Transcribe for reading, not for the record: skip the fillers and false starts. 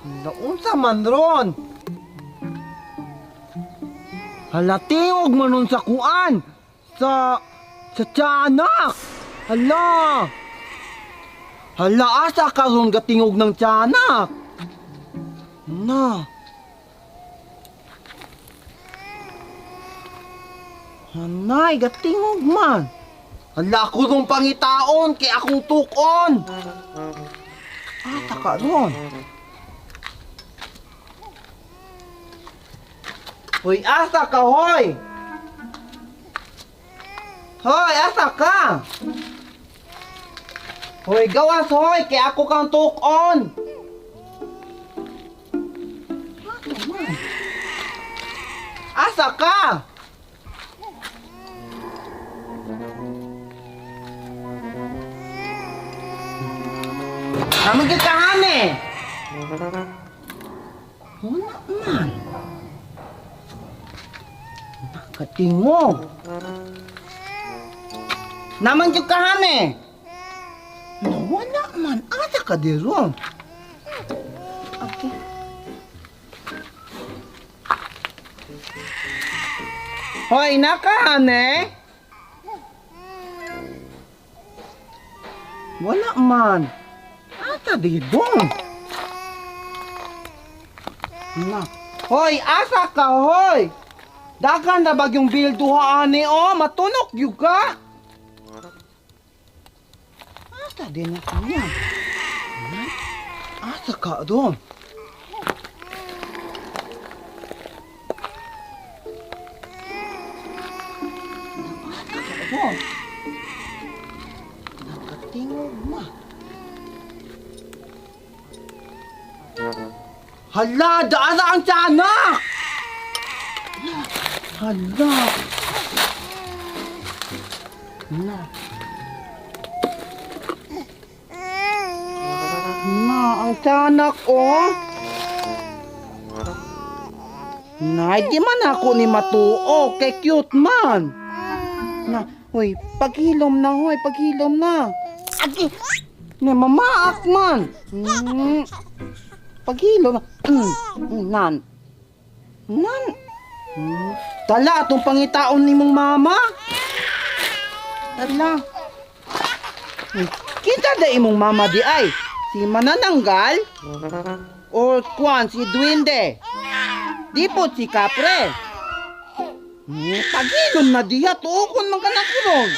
Naunsa man ron? Hala, tingog man nun sa kuan. Sa tiyanak. Hala. Hala, asa ka ron gatingog ng tiyanak? Na. Hanay, gatingog man. Hala, ako ron pangitaon kay akong tukon. Asa ka ron? Hoy, asa ka, hoy! Hoy, asa ka? Hoy, gawas, hoy! Kaya ako kang tukon! Asa ka? Naman ka hane! Wala man! Katingog. Naman yung kahane. Wala man. Asa ka di ron. Okay. Hoy, nakahane. Wala man. Asa di ron. Na. Hoy, asa ka, hoy. Dagan na bagyong bilduhaan ni matunok yuga. Asa din na kanya? Asa ka doon? Asa ka doon? Nakatingog ma. Hala, daan na ang tiyanak! Hala! Na. Na, ang tiyanak, oh. Na, di man ako ni matuo. Kay cute man. Na, hoy, paghilom na, hoy, paghilom na. Agi! Na, mamaak man. Paghilom na. Nan. Nan. Tala, itong pangitaon ni mong mama. Tala. Kita da imong mama di ay. Si Manananggal? O kuan, si Duwende? Di po si Kapre. Pagilom na diya, tuokon man ka na kurong.